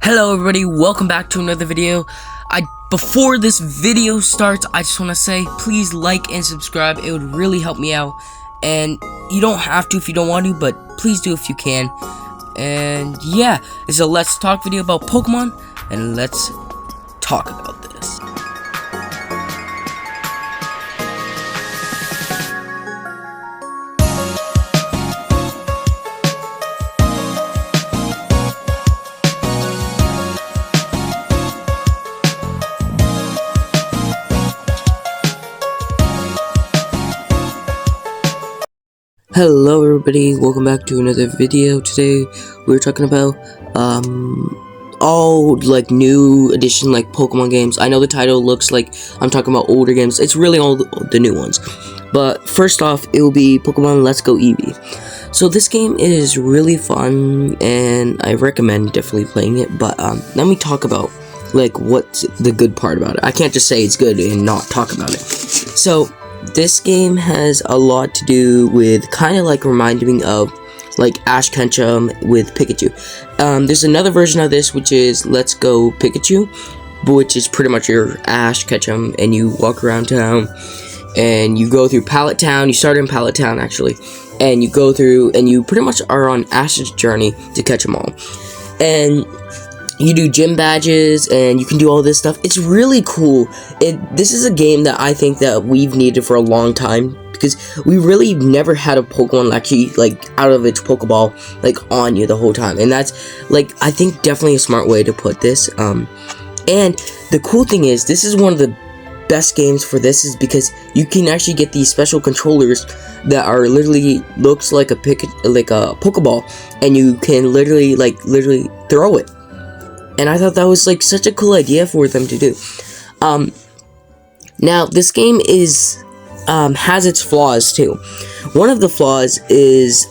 Hello everybody, welcome back to another video. Before this video starts, I just want to say, please like and subscribe. It would really help me out. And you don't have to if you don't want to, but please do if you can. And yeah, it's a let's talk video about Pokemon, and let's talk about this. Hello everybody, welcome back to another video. Today we're talking about all like new edition like Pokemon games. I know the title looks like I'm talking about older games. It's really all the new ones. But first off, it will be Pokemon Let's Go Eevee. So this game is really fun and I recommend definitely playing it, but let me talk about like what's the good part about it. I can't just say it's good and not talk about it. So this game has a lot to do with kind of like reminding me of like Ash Ketchum with Pikachu. There's another version of this which is Let's Go Pikachu, which is pretty much your Ash Ketchum, and you walk around town and you go through Pallet Town. You start in Pallet Town actually, and you go through and you pretty much are on Ash's journey to catch them all. And you do gym badges and you can do all this stuff. It's really cool. This is a game that I think that we've needed for a long time, because we really never had a Pokemon actually like out of its Pokeball like on you the whole time, and that's like I think definitely a smart way to put this. And the cool thing is this is one of the best games for this, is because you can actually get these special controllers that are literally looks like a Pokeball, and you can literally throw it. And I thought that was like such a cool idea for them to do. Now this game is has its flaws too. One of the flaws is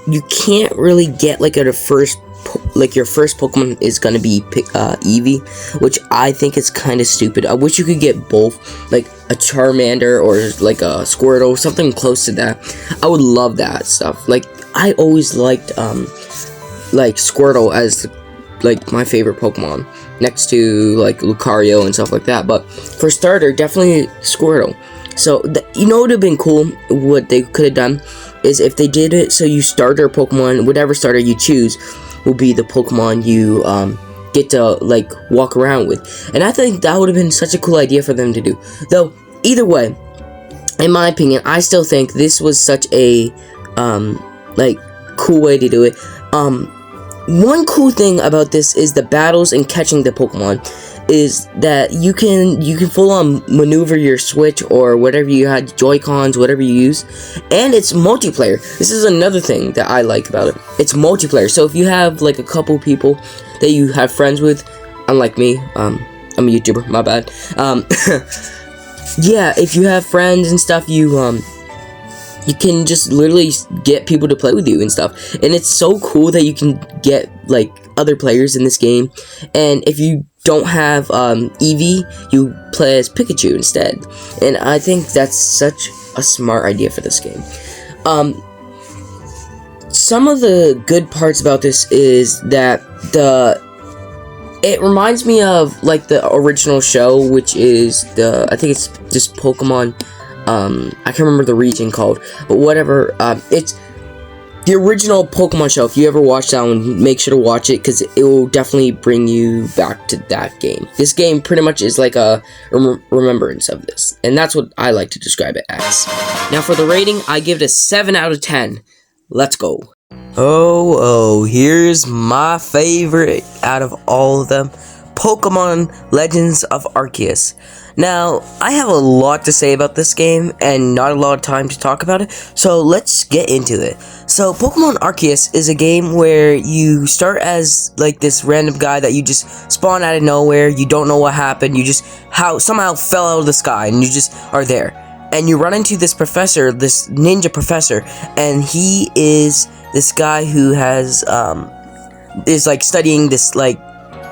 you can't really get like your first Pokemon is gonna be Eevee, which I think is kind of stupid. I wish you could get both, like a Charmander or like a Squirtle, something close to that. I would love that stuff. Like I always liked like Squirtle as like my favorite Pokemon, next to like Lucario and stuff like that. But for starter, definitely Squirtle. So you know what would have been cool, what they could have done is if they did it so you starter Pokemon, whatever starter you choose will be the Pokemon you get to like walk around with. And I think that would have been such a cool idea for them to do. Though either way, in my opinion, I still think this was such a like cool way to do it. One cool thing about this is the battles and catching the Pokemon is that you can full on maneuver your Switch or whatever you had, Joy-Cons, whatever you use, and it's multiplayer. This is another thing that I like about it. It's multiplayer, so if you have like a couple people that you have friends with, unlike me, I'm a YouTuber, my bad. Yeah, if you have friends and stuff, you can just literally get people to play with you and stuff. And it's so cool that you can get like other players in this game. And if you don't have Eevee, you play as Pikachu instead. And I think that's such a smart idea for this game. Some of the good parts about this is that it reminds me of like the original show, which is I think it's just Pokemon. I can't remember the region called, but whatever. It's the original Pokemon show. If you ever watch that one, make sure to watch it, because it will definitely bring you back to that game. This game pretty much is like a remembrance of this, and that's what I like to describe it as. Now for the rating, I give it a 7 out of 10. Let's go. Oh, here's my favorite out of all of them. Pokemon Legends of Arceus. Now, I have a lot to say about this game, and not a lot of time to talk about it, so let's get into it. So, Pokemon Arceus is a game where you start as, like, this random guy that you just spawn out of nowhere, you don't know what happened, you just somehow fell out of the sky, and you just are there. And you run into this professor, this ninja professor, and he is this guy who has, is, like, studying this, like,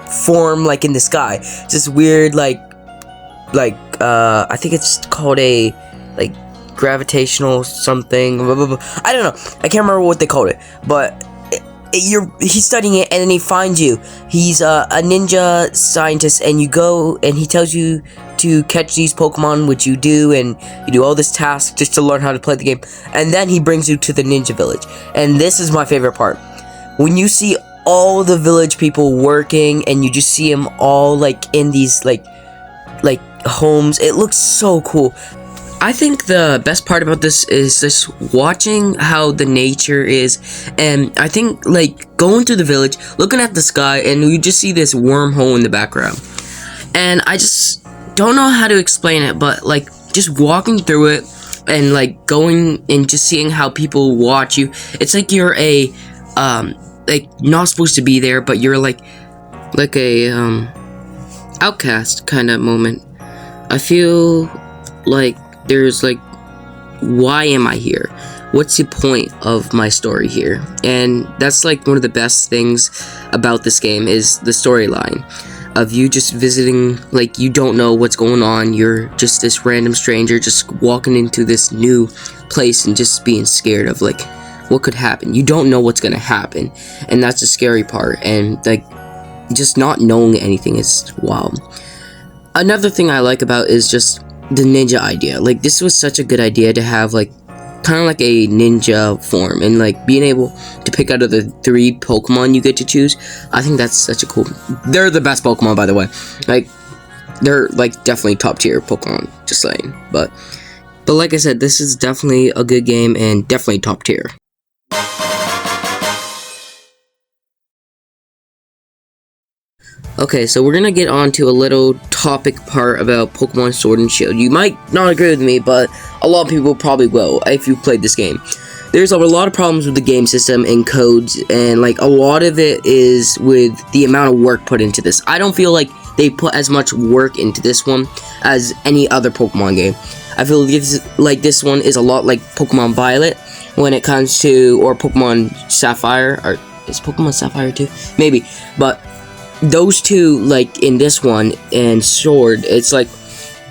form, like, in the sky. It's this weird, I think it's called a, like, gravitational something, blah, blah, blah. I don't know, I can't remember what they called it, but he's studying it, and then he finds you. He's a ninja scientist, and you go and he tells you to catch these Pokemon, which you do, and you do all this task just to learn how to play the game. And then he brings you to the ninja village, and this is my favorite part. When you see all the village people working, and you just see them all like in these like homes, it looks so cool. I think the best part about this is just watching how the nature is, and I think like going to the village, looking at the sky, and you just see this wormhole in the background, and I just don't know how to explain it, but like just walking through it and like going and just seeing how people watch you, it's like you're a like not supposed to be there, but you're like a outcast kind of moment. I feel like there's like, why am I here? What's the point of my story here? And that's like one of the best things about this game is the storyline of you just visiting, like you don't know what's going on. You're just this random stranger just walking into this new place and just being scared of like what could happen. You don't know what's gonna happen, and that's the scary part. And like just not knowing anything is wild. Another thing I like about is just the ninja idea. Like this was such a good idea to have like kind of like a ninja form, and like being able to pick out of the 3 Pokemon you get to choose. I think that's such a cool. They're the best Pokemon, by the way. Like they're like definitely top tier Pokemon, just saying. But like I said, this is definitely a good game and definitely top tier. Okay, so we're gonna get on to a little topic part about Pokemon Sword and Shield. You might not agree with me, but a lot of people probably will if you played this game. There's a lot of problems with the game system and codes, and like a lot of it is with the amount of work put into this. I don't feel like they put as much work into this one as any other Pokemon game. I feel like this one is a lot like Pokemon Violet when it comes to, or Pokemon Sapphire, or is Pokemon Sapphire too? Maybe, but those two, like in this one and Sword, it's like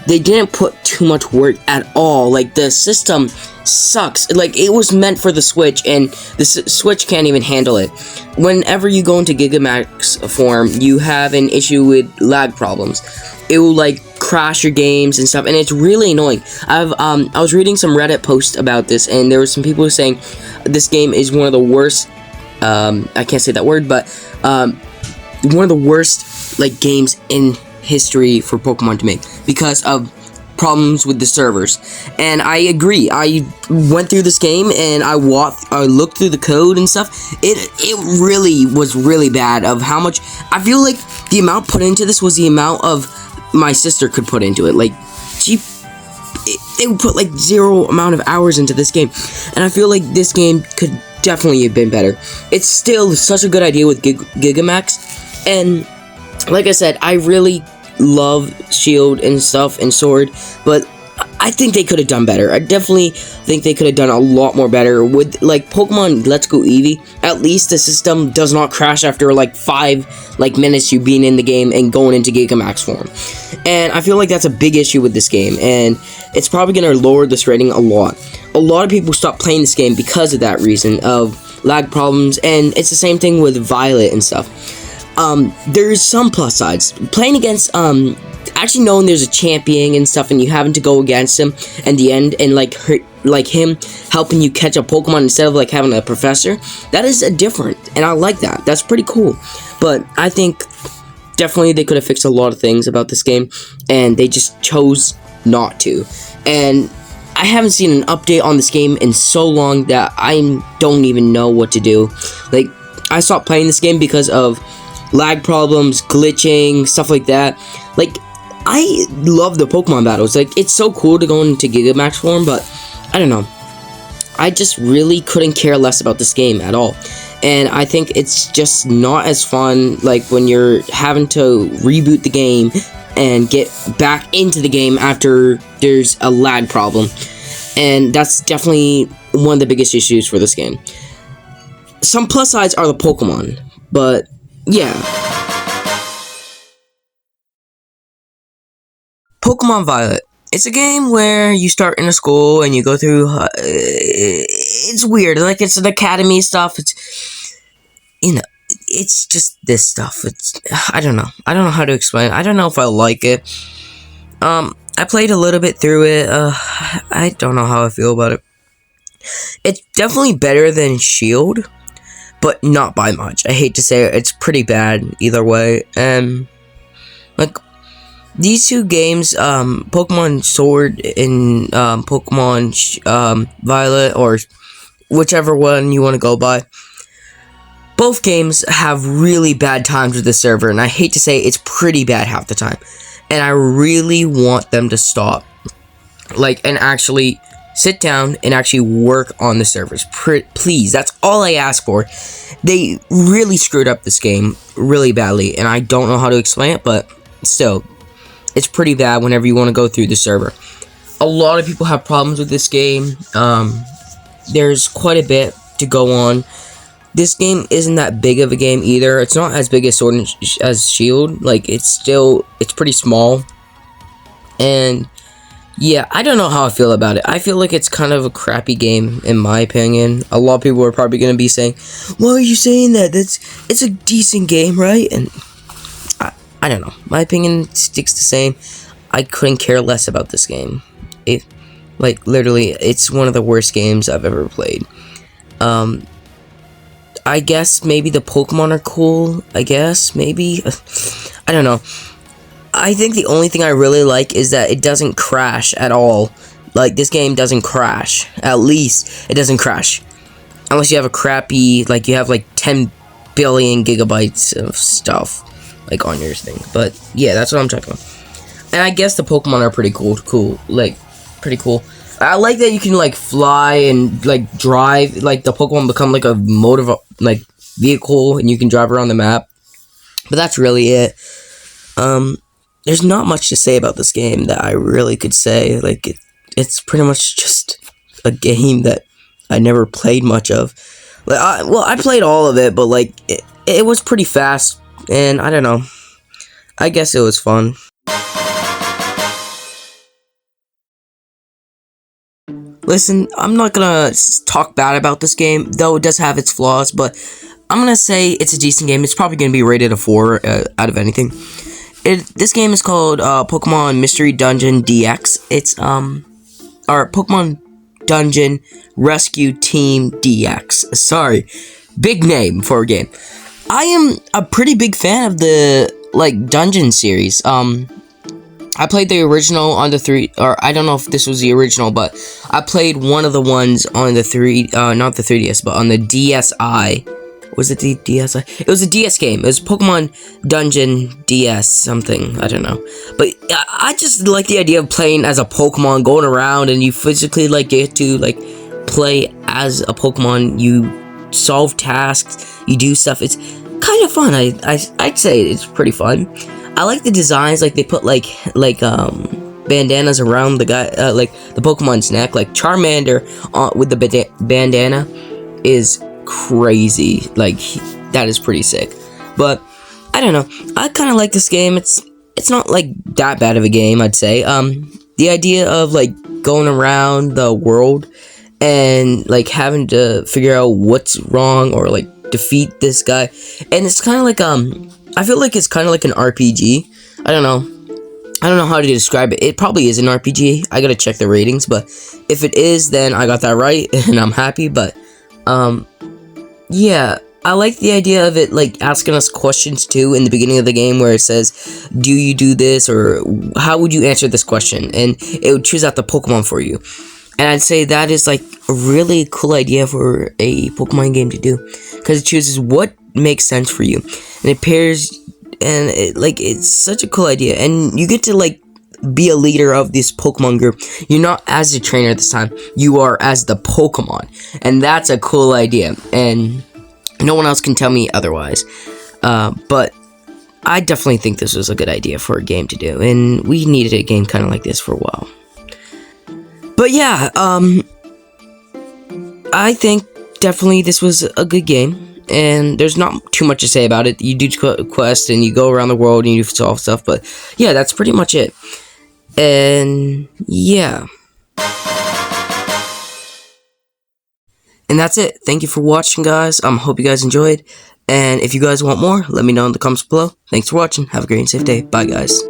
they didn't put too much work at all. Like the system sucks. Like it was meant for the Switch, and the Switch can't even handle it. Whenever you go into Gigamax form, you have an issue with lag problems. It will like crash your games and stuff, and it's really annoying. I was reading some Reddit posts about this, and there were some people saying this game is one of the worst. I can't say that word, but one of the worst like games in history for Pokemon to make because of problems with the servers. And I agree. I went through this game and I looked through the code and stuff. It really was really bad of how much I feel like the amount put into this was the amount of my sister could put into it. Like they would put like 0 amount of hours into this game, and I feel like this game could definitely have been better. It's still such a good idea with Gigamax. And like I said, I really love Shield and stuff and Sword, but I think they could have done better. I definitely think they could have done a lot more better with like Pokemon Let's Go Eevee. At least the system does not crash after like 5 minutes you being in the game and going into Gigamax form. And I feel like that's a big issue with this game, and it's probably gonna lower this rating a lot. A lot of people stop playing this game because of that reason of lag problems, and it's the same thing with Violet and stuff. There's some plus sides. Playing against, actually knowing there's a champion and stuff, and you having to go against him in the end, and like him helping you catch a Pokemon instead of like having a professor, that is a different, and I like that. That's pretty cool. But I think definitely they could have fixed a lot of things about this game, and they just chose not to. And I haven't seen an update on this game in so long that I don't even know what to do. Like, I stopped playing this game because of lag problems, glitching, stuff like that. Like, I love the Pokemon battles. Like, it's so cool to go into Gigamax form, but I don't know. I just really couldn't care less about this game at all. And I think it's just not as fun, like, when you're having to reboot the game and get back into the game after there's a lag problem. And that's definitely one of the biggest issues for this game. Some plus sides are the Pokemon, but yeah. Pokemon Violet. It's a game where you start in a school and you go through, it's weird, like it's an academy stuff. it's just this stuff. I don't know. I don't know how to explain it. I don't know if I like it. I played a little bit through it. I don't know how I feel about it. It's definitely better than Shield, but not by much. I hate to say it. It's pretty bad either way. And like these two games, Pokemon Sword and Pokemon Violet, or whichever one you want to go by. Both games have really bad times with the server, and I hate to say it's pretty bad half the time. And I really want them to stop, and actually sit down and actually work on the servers. Please, that's all I ask for. They really screwed up this game really badly, and I don't know how to explain it, but still, it's pretty bad whenever you want to go through the server. A lot of people have problems with this game. There's quite a bit to go on. This game isn't that big of a game either. It's not as big as Sword and as Shield. It's pretty small. And yeah, I don't know how I feel about it. I feel like it's kind of a crappy game in my opinion. A lot of people are probably going to be saying, "Why are you saying that? It's a decent game, right?" And I don't know. My opinion sticks the same. I couldn't care less about this game. Literally, it's one of the worst games I've ever played. I guess maybe the Pokemon are cool. I guess, maybe. I don't know. I think the only thing I really like is that it doesn't crash at all. This game doesn't crash. At least, it doesn't crash. Unless you have a crappy, you have 10 billion gigabytes of stuff, on your thing. But, yeah, that's what I'm talking about. And I guess the Pokemon are pretty cool. Pretty cool. I like that you can fly and drive, the Pokemon become a mode of vehicle, and you can drive around the map. But that's really it. There's not much to say about this game that I really could say. It's pretty much just a game that I never played much of. I played all of it, but it was pretty fast, and I don't know. I guess it was fun. Listen, I'm not gonna talk bad about this game, though it does have its flaws, but I'm gonna say it's a decent game. It's probably gonna be rated a 4 out of anything. This game is called Pokemon Mystery Dungeon DX. It's or Pokemon Dungeon Rescue Team DX. Sorry, big name for a game. I am a pretty big fan of the Dungeon series. I played the original on the 3, or I don't know if this was the original, but I played one of the ones on the 3, not the 3DS, but on the DSi. Was it the DSi? It was a DS game. It was Pokemon Dungeon DS something. I don't know. But I just like the idea of playing as a Pokemon, going around, and you physically get to play as a Pokemon. You solve tasks. You do stuff. It's kind of fun. I'd say it's pretty fun. I like the designs, they put bandanas around the guy, the Pokemon's neck, Charmander with the bandana is crazy. That is pretty sick. But I don't know. I kind of like this game. It's not that bad of a game, I'd say. The idea of going around the world and having to figure out what's wrong or defeat this guy, and it's kind of I feel like it's kind of like an RPG. I don't know how to describe it. It probably is an RPG. I gotta check the ratings, but if it is, then I got that right, and I'm happy. But, yeah, I like the idea of it, asking us questions, too, in the beginning of the game, where it says, do you do this, or how would you answer this question? And it would choose out the Pokemon for you. And I'd say that is, a really cool idea for a Pokemon game to do, because it chooses what makes sense for you, and it pairs, and it's such a cool idea, and you get to be a leader of this Pokemon group. You're not as a trainer this time, you are as the Pokemon, and that's a cool idea, and no one else can tell me otherwise. But I definitely think this was a good idea for a game to do, and we needed a game kind of like this for a while. But yeah, I think definitely this was a good game. And there's not too much to say about it. You do quests and you go around the world and you solve stuff. But yeah, that's pretty much it. And yeah. And that's it. Thank you for watching, guys. Hope you guys enjoyed. And if you guys want more, let me know in the comments below. Thanks for watching. Have a great and safe day. Bye, guys.